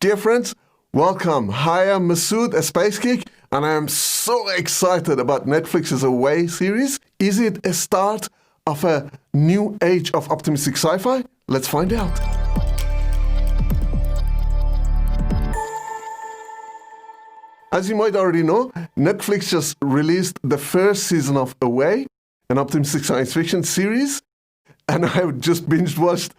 Dear friends, welcome. Hi, I'm Masoud, a space geek, and I am so excited about Netflix's Away series. Is it a start of a new age of optimistic sci-fi? Let's find out. As you might already know, Netflix just released the first season of Away, an optimistic science fiction series, and I just binge-watched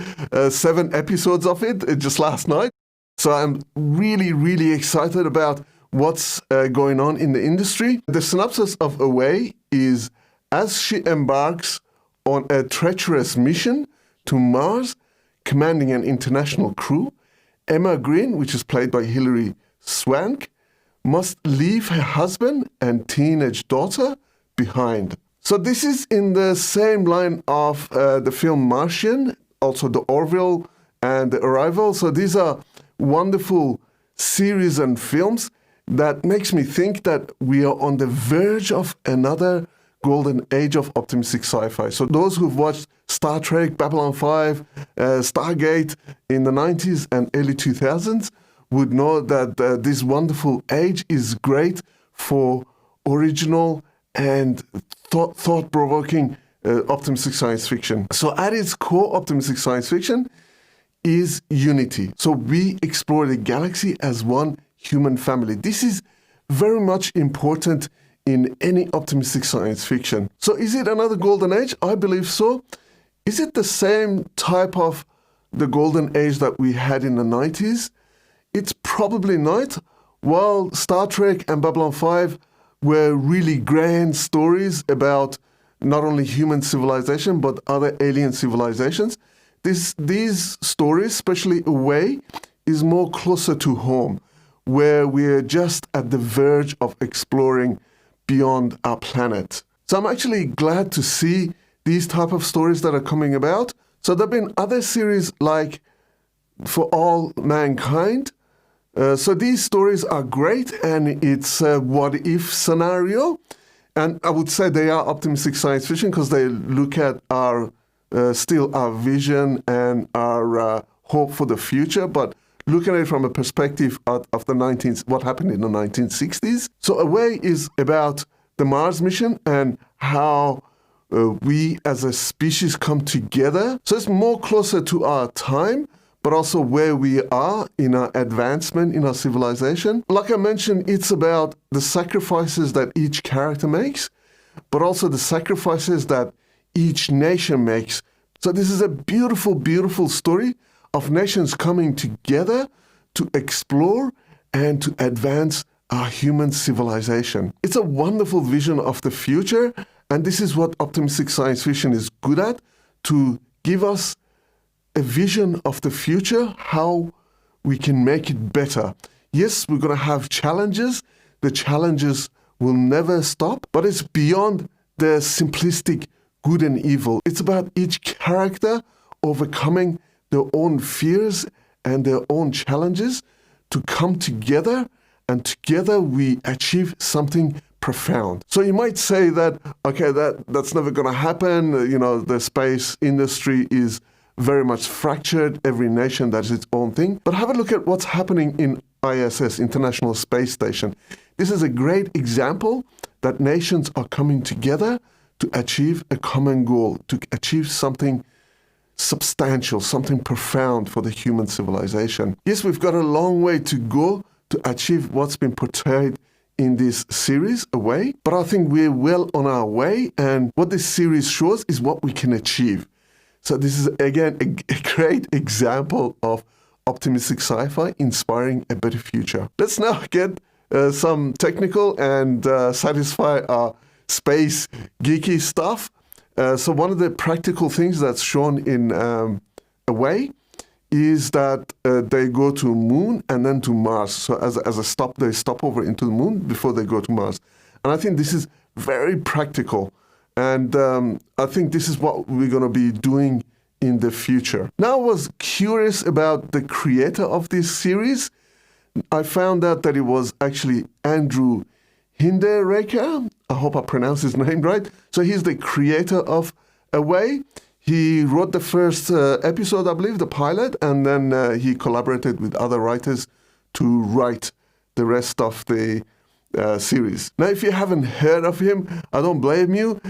7 episodes of it just last night. So I'm really excited about what's going on in the industry. The synopsis of Away is, as she embarks on a treacherous mission to Mars, commanding an international crew, Emma Green, which is played by Hilary Swank, must leave her husband and teenage daughter behind. So this is in the same line of the film Martian, also The Orville and The Arrival. So these are wonderful series and films that makes me think that we are on the verge of another golden age of optimistic sci-fi. So those who've watched Star Trek, Babylon 5, Stargate in the 90s and early 2000s would know that this wonderful age is great for original and thought-provoking optimistic science fiction. So at its core, optimistic science fiction is unity. So we explore the galaxy as one human family. This is very much important in any optimistic science fiction. So is it another golden age? I believe so. Is it the same type of the golden age that we had in the 90s? It's probably not. While Star Trek and Babylon 5 were really grand stories about not only human civilization, but other alien civilizations, these stories, especially Away, is more closer to home, where we're just at the verge of exploring beyond our planet. So I'm actually glad to see these type of stories that are coming about. So there have been other series like For All Mankind. So these stories are great, and it's a what-if scenario. And I would say they are optimistic science fiction because they look at our vision and our hope for the future, but looking at it from a perspective of what happened in the 1960s. So Away is about the Mars mission and how we as a species come together. So it's more closer to our time, but also where we are in our advancement in our civilization. Like I mentioned, it's about the sacrifices that each character makes, but also the sacrifices that each nation makes. So this is a beautiful story of nations coming together to explore and to advance our human civilization. It's a wonderful vision of the future, and this is what optimistic science fiction is good at, to give us a vision of the future, how we can make it better. Yes, we're going to have challenges. The challenges will never stop, but it's beyond the simplistic good and evil. It's about each character overcoming their own fears and their own challenges to come together, and together we achieve something profound. So you might say that, okay, that's never going to happen. The space industry is very much fractured. Every nation does its own thing. But have a look at what's happening in ISS, International Space Station. This is a great example that nations are coming together to achieve a common goal, to achieve something substantial, something profound for the human civilization. Yes, we've got a long way to go to achieve what's been portrayed in this series, Away, but I think we're well on our way, and what this series shows is what we can achieve. So this is, again, a great example of optimistic sci-fi inspiring a better future. Let's now get some technical and satisfy our space geeky stuff. So one of the practical things that's shown in Away is that they go to Moon and then to Mars. So as a stop, they stop over into the Moon before they go to Mars. And I think this is very practical. And I think this is what we're going to be doing in the future. Now, I was curious about the creator of this series. I found out that it was actually Andrew Hinderaker. I hope I pronounced his name right. So he's the creator of Away. He wrote the first episode, I believe, the pilot, and then he collaborated with other writers to write the rest of the series. Now, if you haven't heard of him, I don't blame you.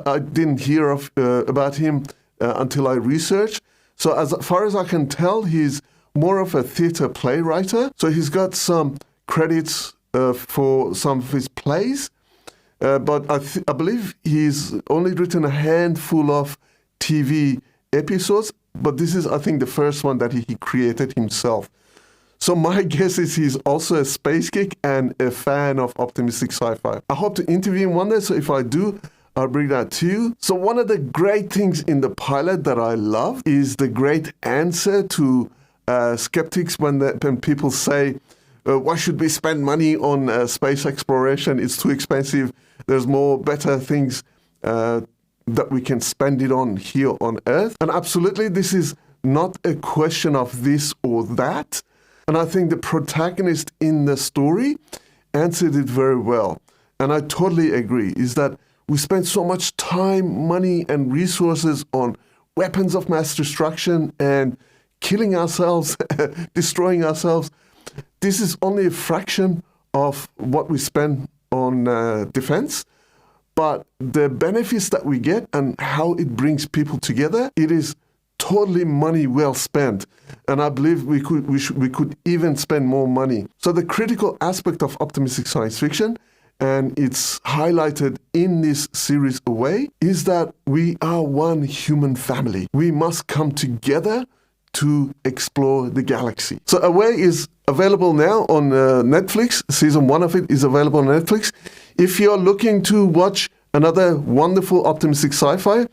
I didn't hear about him until I researched. So as far as I can tell, he's more of a theater playwright. So he's got some credits for some of his plays, but I believe he's only written a handful of TV episodes, but this is, I think, the first one that he created himself. So my guess is he's also a space geek and a fan of Optimistic Sci-Fi. I hope to interview him one day, so if I do, I'll bring that to you. So one of the great things in the pilot that I love is the great answer to skeptics when people say, why should we spend money on space exploration? It's too expensive. There's more better things that we can spend it on here on Earth. And absolutely, this is not a question of this or that. And I think the protagonist in the story answered it very well. And I totally agree, is that we spend so much time, money, and resources on weapons of mass destruction and killing ourselves, destroying ourselves. This is only a fraction of what we spend on defense. But the benefits that we get and how it brings people together, it is totally money well spent. And I believe we could even spend more money. So the critical aspect of optimistic science fiction, and it's highlighted in this series Away, is that we are one human family. We must come together to explore the galaxy. So Away is available now on Netflix. Season 1 of it is available on Netflix. If you're looking to watch another wonderful optimistic sci-fi,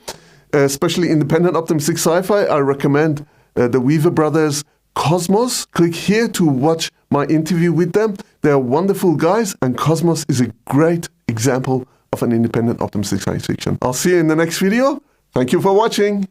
especially independent optimistic sci-fi, I recommend the Weaver Brothers' Cosmos. Click here to watch my interview with them. They're wonderful guys, and Cosmos is a great example of an independent optimistic science fiction. I'll see you in the next video. Thank you for watching.